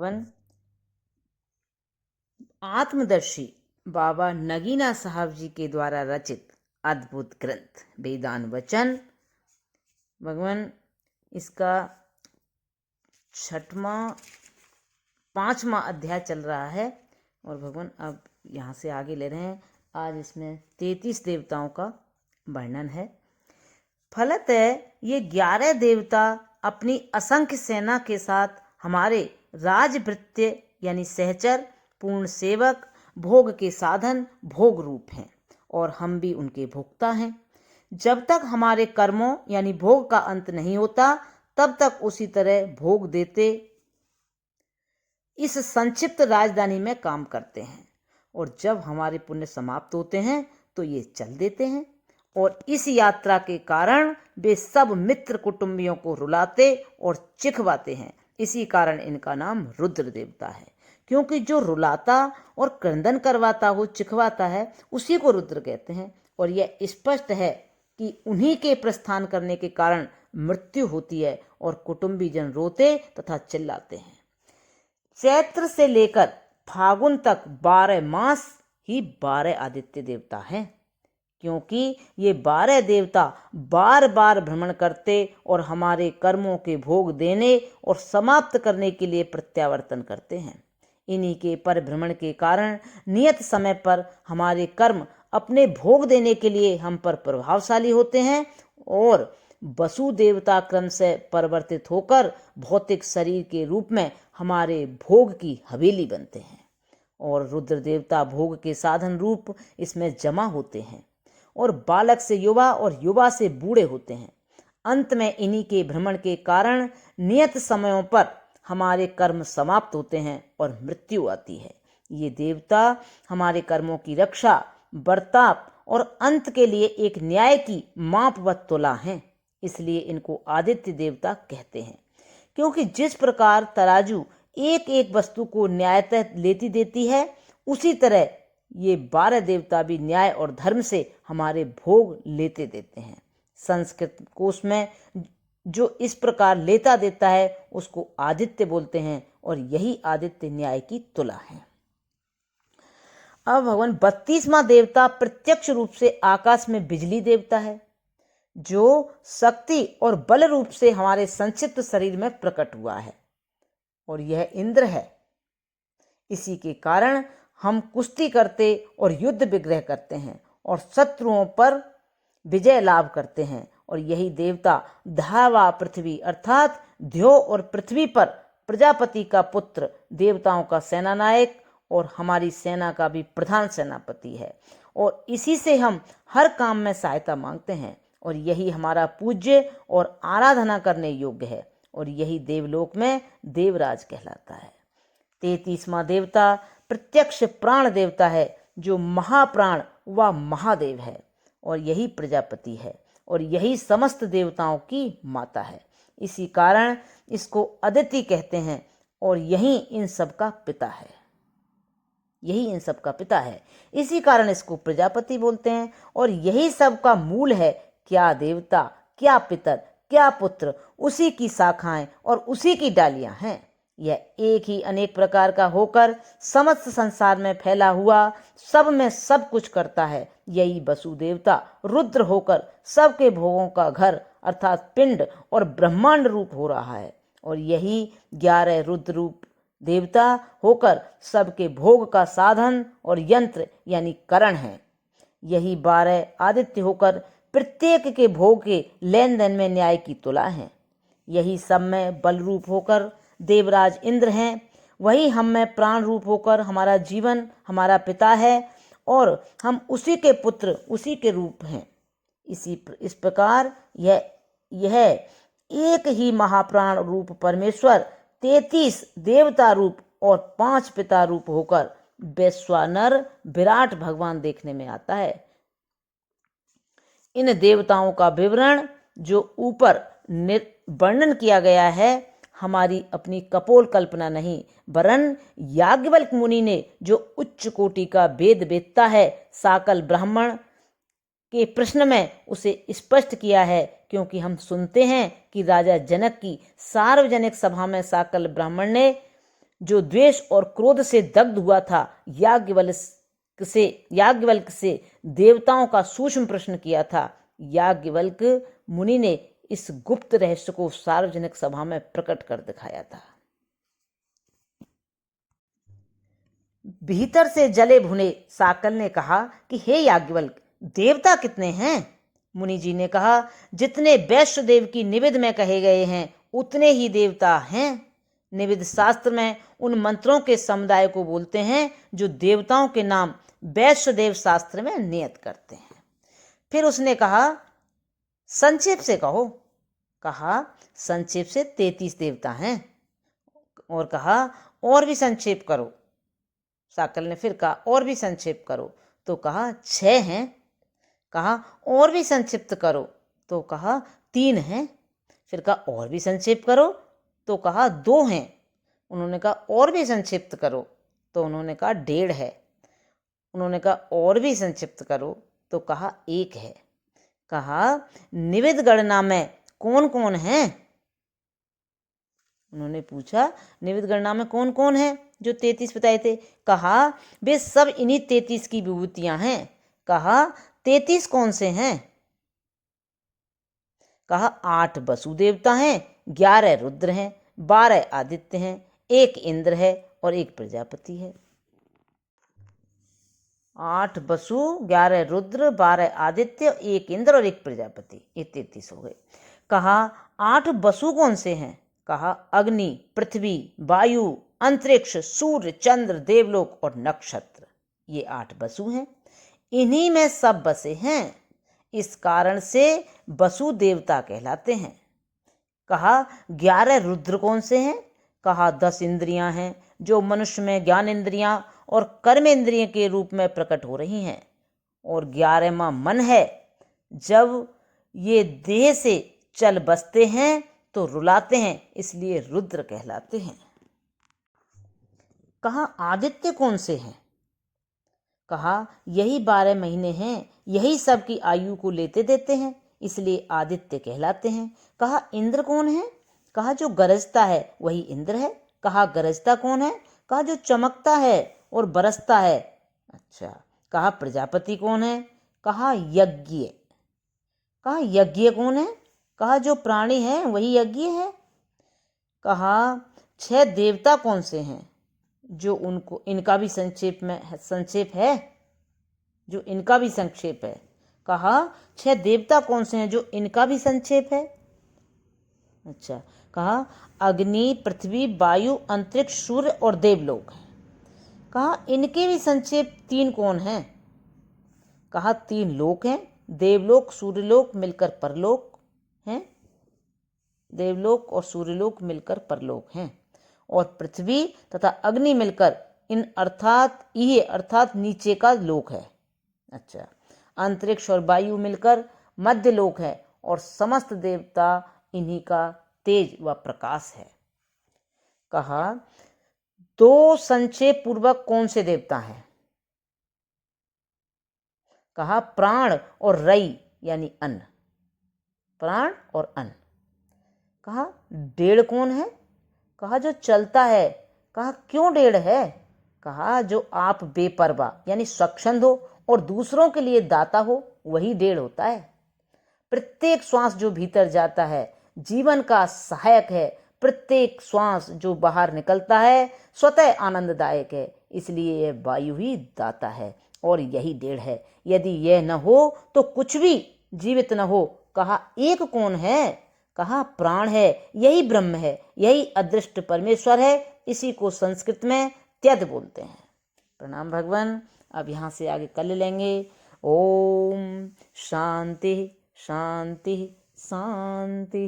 भगवान आत्मदर्शी बाबा नगीना साहब जी के द्वारा रचित अद्भुत ग्रंथ वेदांत वचन। भगवान इसका 5वां अध्याय चल रहा है और भगवान अब यहाँ से आगे ले रहे हैं। आज इसमें 33 देवताओं का वर्णन है। फलतः ये 11 देवता अपनी असंख्य सेना के साथ हमारे राजभृत्य यानी सहचर, पूर्ण सेवक, भोग के साधन, भोग रूप हैं और हम भी उनके भोक्ता हैं। जब तक हमारे कर्मों यानी भोग का अंत नहीं होता तब तक उसी तरह भोग देते इस संक्षिप्त राजधानी में काम करते हैं और जब हमारे पुण्य समाप्त होते हैं तो ये चल देते हैं और इस यात्रा के कारण वे सब मित्र कुटुंबियों को रुलाते और चिखवाते हैं। इसी कारण इनका नाम रुद्र देवता है, क्योंकि जो रुलाता और क्रंदन करवाता हो, चिखवाता है, उसी को रुद्र कहते हैं। और यह स्पष्ट है कि उन्हीं के प्रस्थान करने के कारण मृत्यु होती है और कुटुंबी जन रोते तथा चिल्लाते हैं। चैत्र से लेकर फागुन तक 12 मास ही 12 आदित्य देवता हैं, क्योंकि ये 12 देवता बार बार भ्रमण करते और हमारे कर्मों के भोग देने और समाप्त करने के लिए प्रत्यावर्तन करते हैं। इन्हीं के परिभ्रमण के कारण नियत समय पर हमारे कर्म अपने भोग देने के लिए हम पर प्रभावशाली होते हैं और वसु देवता क्रम से परिवर्तित होकर भौतिक शरीर के रूप में हमारे भोग की हवेली बनते हैं और रुद्र देवता भोग के साधन रूप इसमें जमा होते हैं और बालक से युवा और युवा से बूढ़े होते हैं। अंत में इन्हीं के भ्रमण के कारण नियत समयों पर हमारे कर्म समाप्त होते हैं और मृत्यु आती है। ये देवता हमारे कर्मों की रक्षा, बर्ताव और अंत के लिए एक न्याय की माप व तुला हैं। इसलिए इनको आदित्य देवता कहते हैं, क्योंकि जिस प्रकार तराजू एक एक वस्तु को न्यायतः लेती देती है, उसी तरह ये 12 देवता भी न्याय और धर्म से हमारे भोग लेते देते हैं। संस्कृत कोश में जो इस प्रकार लेता देता है उसको आदित्य बोलते हैं और यही आदित्य न्याय की तुला है। अब भगवान 32वां देवता प्रत्यक्ष रूप से आकाश में बिजली देवता है, जो शक्ति और बल रूप से हमारे संक्षिप्त शरीर में प्रकट हुआ है और यह इंद्र है। इसी के कारण हम कुश्ती करते और युद्ध विग्रह करते हैं और शत्रुओं पर विजय लाभ करते हैं। और यही देवता धावा पृथ्वी अर्थात ध्यो और पृथ्वी पर प्रजापति का पुत्र, देवताओं का सेनानायक और हमारी सेना का भी प्रधान सेनापति है और इसी से हम हर काम में सहायता मांगते हैं और यही हमारा पूज्य और आराधना करने योग्य है और यही देवलोक में देवराज कहलाता है। 33वां देवता प्रत्यक्ष प्राण देवता है, जो महाप्राण व महादेव है और यही प्रजापति है और यही समस्त देवताओं की माता है। इसी कारण इसको अदिति कहते हैं और यही इन सब का पिता है। इसी कारण इसको प्रजापति बोलते हैं और यही सब का मूल है। क्या देवता, क्या पितर, क्या पुत्र, उसी की शाखाएं और उसी की डालियां हैं। यह एक ही अनेक प्रकार का होकर समस्त संसार में फैला हुआ सब में सब कुछ करता है। यही वसु देवता रुद्र होकर सबके भोगों का घर अर्थात पिंड और ब्रह्मांड रूप हो रहा है और यही 11 रुद्र रूप देवता होकर सबके भोग का साधन और यंत्र यानी करण है। यही 12 आदित्य होकर प्रत्येक के भोग के लेन देन में न्याय की तुला है। यही सब में बल रूप होकर देवराज इंद्र हैं। वही हम में प्राण रूप होकर हमारा जीवन, हमारा पिता है और हम उसी के पुत्र, उसी के रूप हैं। इस प्रकार यह एक ही महाप्राण रूप परमेश्वर 33 देवता रूप और 5 पिता रूप होकर वैश्वानर विराट भगवान देखने में आता है। इन देवताओं का विवरण जो ऊपर वर्णन किया गया है हमारी अपनी कपोल कल्पना नहीं, वरन याज्ञवल्क्य मुनि ने जो उच्च कोटि का वेद वेत्ता है, साकल ब्राह्मण के प्रश्न में उसे स्पष्ट किया है। क्योंकि हम सुनते हैं कि राजा जनक की सार्वजनिक सभा में साकल ब्राह्मण ने जो द्वेष और क्रोध से दग्ध हुआ था, याज्ञवल्क्य से देवताओं का सूक्ष्म प्रश्न किया था। याज्ञवल्क्य मुनि ने इस गुप्त रहस्य को सार्वजनिक सभा में प्रकट कर दिखाया था। भीतर से जले भुने साकल ने कहा कि हे याज्ञवल्क्य, देवता कितने हैं? मुनि जी ने कहा, जितने वैश्यदेव की निवेद में कहे गए हैं उतने ही देवता हैं। निवेद शास्त्र में उन मंत्रों के समुदाय को बोलते हैं जो देवताओं के नाम वैश्यदेव शास्त्र में नियत करते हैं। फिर उसने कहा, संक्षेप से कहो। कहा, संक्षेप से 33 देवता हैं। और कहा, और भी संक्षेप करो। साकल ने फिर कहा, और भी संक्षेप करो। तो कहा, 6 हैं। कहा, और भी संक्षिप्त करो। तो कहा, 3 हैं। फिर कहा, और भी संक्षेप करो। तो कहा, 2 हैं। उन्होंने कहा, और भी संक्षिप्त करो। तो उन्होंने कहा, 1.5 है। उन्होंने कहा, और भी संक्षिप्त करो। तो कहा, 1 है। कहा, निवेद गणना में कौन कौन है? उन्होंने पूछा, निवेद गणना में कौन कौन है जो 33 बताए थे? कहा, वे सब इन्हीं 33 की विभूतियां हैं। कहा, 33 कौन से हैं? कहा, 8 वसु देवता हैं, 11 रुद्र हैं, 12 आदित्य हैं, 1 इंद्र है और 1 प्रजापति है। 8 वसु, 11 रुद्र, 12 आदित्य, 1 इंद्र और 1 प्रजापति, ये 33 हो गए। कहा, 8 वसु कौन से हैं? कहा, अग्नि, पृथ्वी, वायु, अंतरिक्ष, सूर्य, चंद्र, देवलोक और नक्षत्र, ये 8 वसु हैं। इन्हीं में सब बसे हैं, इस कारण से वसु देवता कहलाते हैं। कहा, 11 रुद्र कौन से हैं? कहा, 10 इंद्रियां हैं जो मनुष्य में ज्ञान इंद्रियां और कर्म इंद्रिय के रूप में प्रकट हो रही हैं, और 11वां मन है। जब ये देह से चल बसते हैं तो रुलाते हैं, इसलिए रुद्र कहलाते हैं। कहा, आदित्य कौन से हैं? कहा, यही 12 महीने हैं, यही सबकी आयु को लेते देते हैं, इसलिए आदित्य कहलाते हैं। कहा, इंद्र कौन है? कहा, जो गरजता है वही इंद्र है। कहा, गरजता कौन है? कहा, जो चमकता है और बरसता है। अच्छा। कहा, प्रजापति कौन है? कहा, यज्ञ। कहा, यज्ञ कौन है? कहा, जो प्राणी है वही यज्ञ है। कहा, 6 देवता कौन से हैं जो उनको इनका भी संक्षेप है, जो इनका भी संक्षेप है? कहा, 6 देवता कौन से हैं जो इनका भी संक्षेप है? अच्छा। कहा, अग्नि, पृथ्वी, वायु, अंतरिक्ष, सूर्य और देवलोक है। कहा, इनके भी संक्षेप 3 कौन हैं? कहा, 3 लोक हैं, देवलोक, सूर्यलोक मिलकर परलोक हैं। देवलोक और सूर्यलोक मिलकर परलोक हैं, और पृथ्वी तथा अग्नि मिलकर इन अर्थात नीचे का लोक है। अच्छा। अंतरिक्ष और वायु मिलकर मध्य लोक है, और समस्त देवता इन्हीं का तेज व प्रकाश है। कहा, 2 संक्षेप पूर्वक कौन से देवता हैं? कहा, प्राण और रई यानी अन्न। प्राण और अन्न। कहा, 1.5 कौन है? कहा, जो चलता है। कहा, क्यों 1.5 है? कहा, जो आप बेपरवाह यानी स्वच्छंद हो और दूसरों के लिए दाता हो, वही 1.5 होता है। प्रत्येक श्वास जो भीतर जाता है जीवन का सहायक है, प्रत्येक श्वास जो बाहर निकलता है स्वतः आनंददायक है, इसलिए यह वायु ही दाता है, और यही 1.5 है। यदि यह न हो तो कुछ भी जीवित न हो। कहा, 1 कौन है? कहा, प्राण है, यही ब्रह्म है, यही अदृष्ट परमेश्वर है, इसी को संस्कृत में त्यद बोलते हैं। प्रणाम भगवान। अब यहाँ से आगे कल लेंगे। ओम शांति शांति शांति।